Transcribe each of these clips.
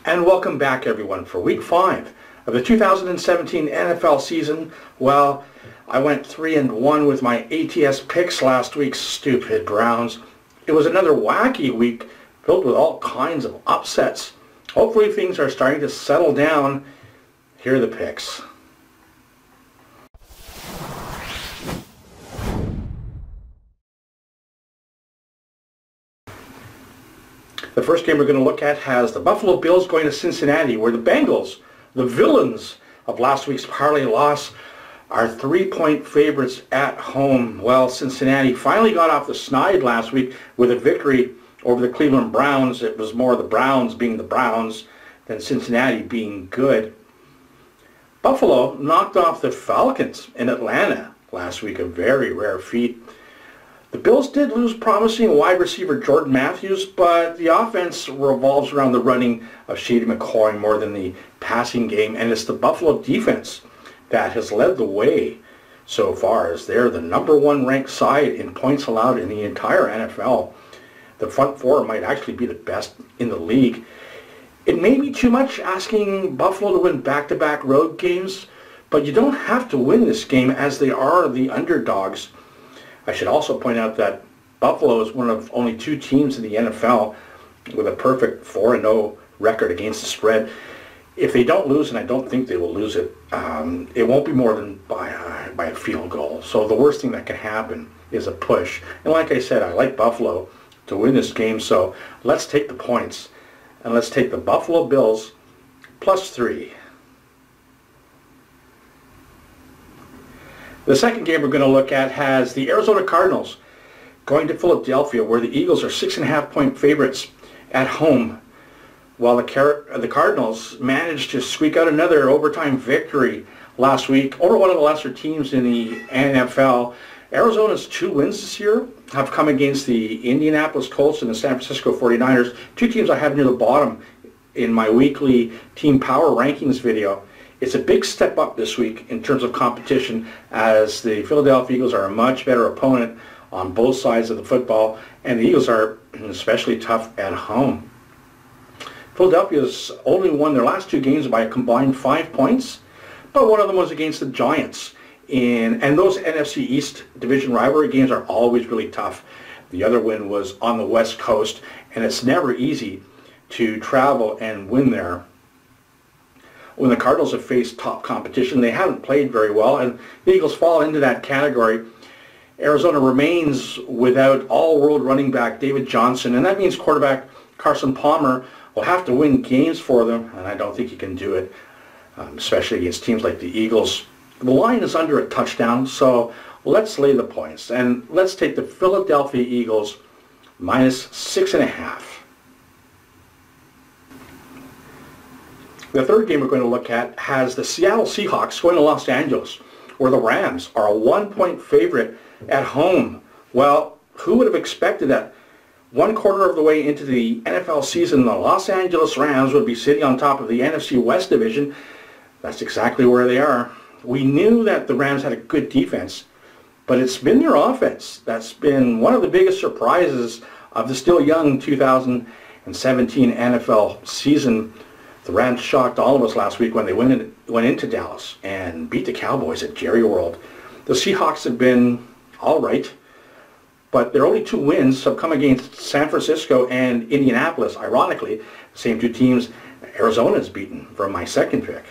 And welcome back, everyone, for Week 5 of the 2017 NFL season. Well, I went 3-1 with my ATS picks last week, stupid Browns. It was another wacky week filled with all kinds of upsets. Hopefully things are starting to settle down. Here are the picks. The first game we're going to look at has the Buffalo Bills going to Cincinnati, where the Bengals, the villains of last week's parlay loss, are 3-point favorites at home. Well, Cincinnati finally got off the snide last week with a victory over the Cleveland Browns. It was more the Browns being the Browns than Cincinnati being good. Buffalo knocked off the Falcons in Atlanta last week, a very rare feat. The Bills did lose promising wide receiver Jordan Matthews, but the offense revolves around the running of Shady McCoy more than the passing game, and it's the Buffalo defense that has led the way so far, as they're the #1 ranked side in points allowed in the entire NFL. The front four might actually be the best in the league. It may be too much asking Buffalo to win back-to-back road games, but you don't have to win this game, as they are the underdogs. I should also point out that Buffalo is one of only 2 teams in the NFL with a perfect 4-0 record against the spread. If they don't lose, and I don't think they will lose it, it won't be more than by a field goal. So the worst thing that can happen is a push. And like I said, I like Buffalo to win this game, so let's take the points. And let's take the Buffalo Bills +3. The second game we're going to look at has the Arizona Cardinals going to Philadelphia, where the Eagles are 6.5-point favorites at home. While the Cardinals managed to squeak out another overtime victory last week over one of the lesser teams in the NFL. Arizona's 2 wins this year have come against the Indianapolis Colts and the San Francisco 49ers, 2 teams I have near the bottom in my weekly team power rankings video. It's a big step up this week in terms of competition, as the Philadelphia Eagles are a much better opponent on both sides of the football, and the Eagles are especially tough at home. Philadelphia's only won their last 2 games by a combined 5 points, but one of them was against the Giants. And those NFC East division rivalry games are always really tough. The other win was on the West Coast, and it's never easy to travel and win there. When the Cardinals have faced top competition, they haven't played very well, and the Eagles fall into that category. Arizona remains without all-world running back David Johnson, and that means quarterback Carson Palmer will have to win games for them, and I don't think he can do it, especially against teams like the Eagles. The line is under a touchdown, so let's lay the points, and let's take the Philadelphia Eagles -6.5. The third game we're going to look at has the Seattle Seahawks going to Los Angeles, where the Rams are a 1-point favorite at home. Well, who would have expected that 1/4 of the way into the NFL season, the Los Angeles Rams would be sitting on top of the NFC West division? That's exactly where they are. We knew that the Rams had a good defense, but it's been their offense that's been one of the biggest surprises of the still young 2017 NFL season. The Rams shocked all of us last week when they went into Dallas and beat the Cowboys at Jerry World. The Seahawks have been all right, but their only 2 wins have come against San Francisco and Indianapolis. Ironically, the same 2 teams Arizona's beaten for my second pick.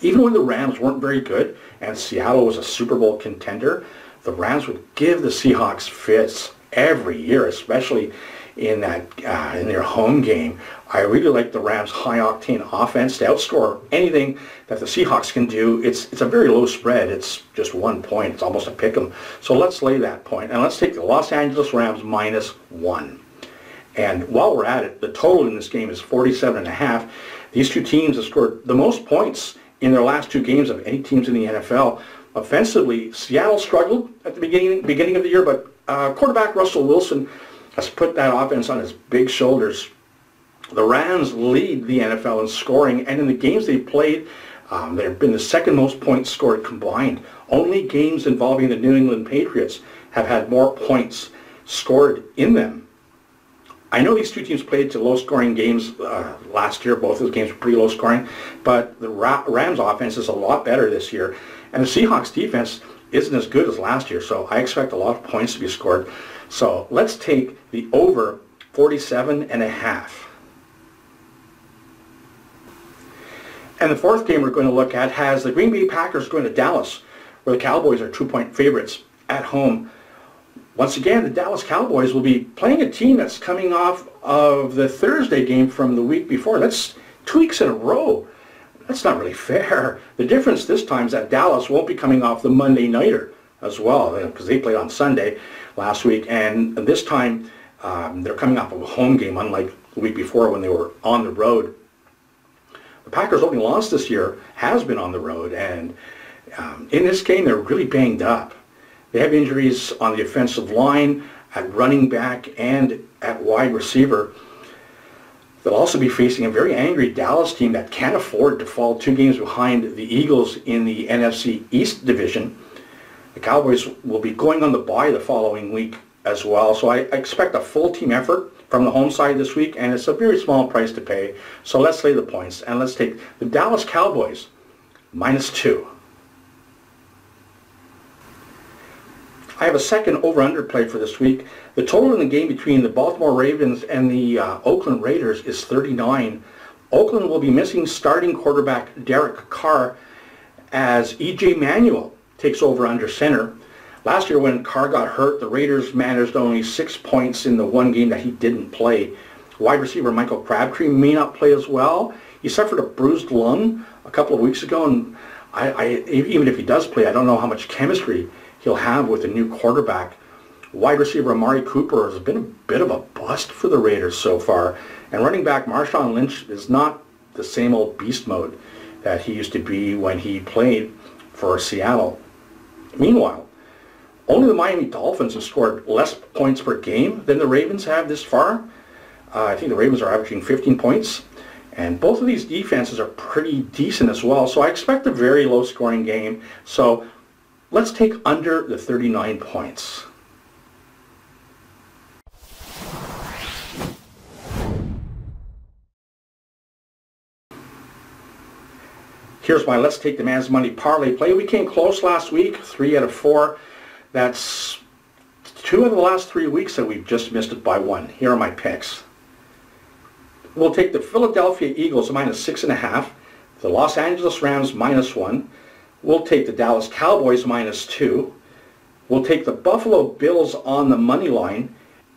Even when the Rams weren't very good and Seattle was a Super Bowl contender, the Rams would give the Seahawks fits every year, especially in their home game. I really like the Rams' high-octane offense to outscore anything that the Seahawks can do. It's a very low spread. It's just 1 point. It's almost a pick 'em. So let's lay that point, and let's take the Los Angeles Rams -1. And while we're at it, the total in this game is 47.5. These 2 teams have scored the most points in their last 2 games of any teams in the NFL. Offensively, Seattle struggled at the beginning of the year, but quarterback Russell Wilson has put that offense on his big shoulders. The Rams lead the NFL in scoring, and in the games they've played, they've been the 2nd most points scored combined. Only games involving the New England Patriots have had more points scored in them. I know these two teams played to low-scoring games last year. Both of those games were pretty low-scoring, but the Rams' offense is a lot better this year, and the Seahawks' defense isn't as good as last year, so I expect a lot of points to be scored. So let's take the over 47.5. And the fourth game we're going to look at has the Green Bay Packers going to Dallas, where the Cowboys are 2-point favorites at home. Once again, the Dallas Cowboys will be playing a team that's coming off of the Thursday game from the week before. That's 2 weeks in a row. That's not really fair. The difference this time is that Dallas won't be coming off the Monday nighter as well, because they played on Sunday last week, and this time they're coming off of a home game, unlike the week before when they were on the road. The Packers' only loss this year has been on the road, and in this game they're really banged up. They have injuries on the offensive line, at running back, and at wide receiver. They'll also be facing a very angry Dallas team that can't afford to fall 2 games behind the Eagles in the NFC East division. The Cowboys will be going on the bye the following week as well, so I expect a full team effort from the home side this week, and it's a very small price to pay. So let's lay the points, and let's take the Dallas Cowboys -2. I have a second over-under play for this week. The total in the game between the Baltimore Ravens and the Oakland Raiders is 39. Oakland will be missing starting quarterback Derek Carr as E.J. Manuel takes over under center. Last year when Carr got hurt, the Raiders managed only 6 points in the one game that he didn't play. Wide receiver Michael Crabtree may not play as well. He suffered a bruised lung a couple of weeks ago, and even if he does play, I don't know how much chemistry he'll have with a new quarterback. Wide receiver Amari Cooper has been a bit of a bust for the Raiders so far, and running back Marshawn Lynch is not the same old beast mode that he used to be when he played for Seattle. Meanwhile, only the Miami Dolphins have scored less points per game than the Ravens have this far. I think the Ravens are averaging 15 points, and both of these defenses are pretty decent as well, so I expect a very low-scoring game. So let's take under the 39 points. Here's my Let's Take the Man's Money parlay play. We came close last week, 3 out of 4. That's 2 of the last 3 weeks that we've just missed it by 1. Here are my picks. We'll take the Philadelphia Eagles -6.5, the Los Angeles Rams -1. We'll take the Dallas Cowboys -2. We'll take the Buffalo Bills on the money line,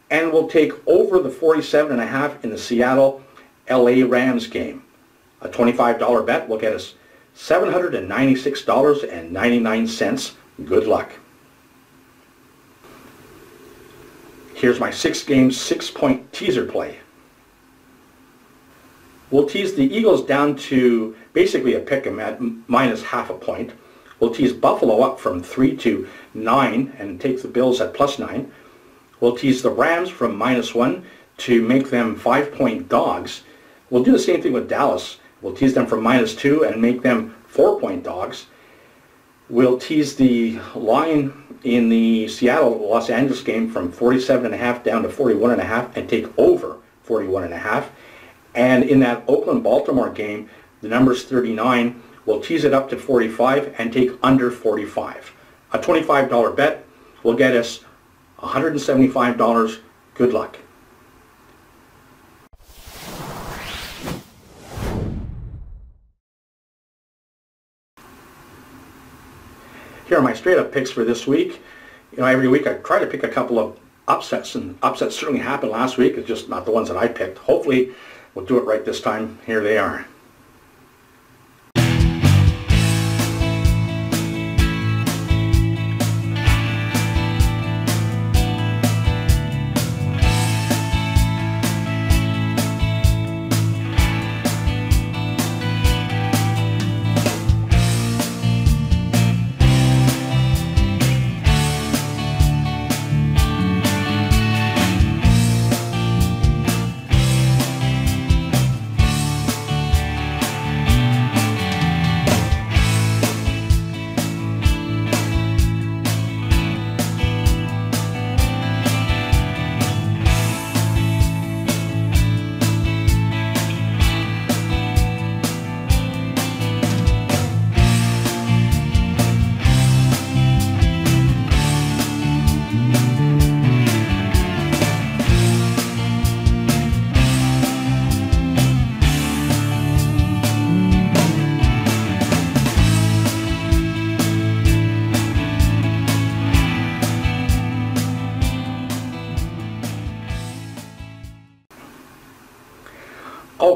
and we'll take over the 47.5 in the Seattle LA Rams game. A $25 bet will get us $796.99. Good luck. Here's my 6-game, 6-point teaser play. We'll tease the Eagles down to basically a pick 'em at -0.5 point. We'll tease Buffalo up from 3 to 9 and take the Bills at +9. We'll tease the Rams from -1 to make them 5-point dogs. We'll do the same thing with Dallas. We'll tease them from -2 and make them 4-point dogs. We'll tease the line in the Seattle-Los Angeles game from 47.5 down to 41.5 and take over 41.5. And in that Oakland-Baltimore game, the number's 39. We'll tease it up to 45 and take under 45. A $25 bet will get us $175. Good luck. Here are my straight-up picks for this week. You know, every week I try to pick a couple of upsets, and upsets certainly happened last week. It's just not the ones that I picked. Hopefully, we'll do it right this time. Here they are.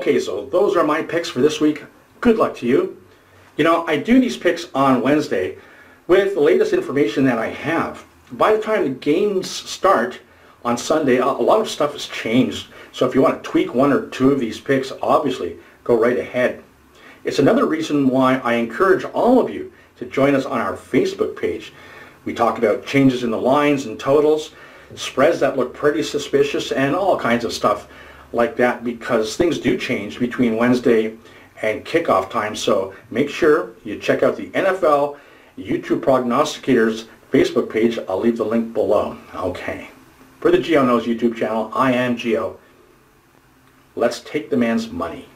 Okay, so those are my picks for this week. Good luck to you. You know, I do these picks on Wednesday with the latest information that I have. By the time the games start on Sunday, a lot of stuff has changed. So if you want to tweak one or two of these picks, obviously, go right ahead. It's another reason why I encourage all of you to join us on our Facebook page. We talk about changes in the lines and totals, spreads that look pretty suspicious, and all kinds of stuff like that, because things do change between Wednesday and kickoff time. So make sure you check out the NFL YouTube Prognosticators Facebook page. I'll leave the link below. Okay. For the Geo Knows YouTube channel, I am Geo. Let's take the man's money.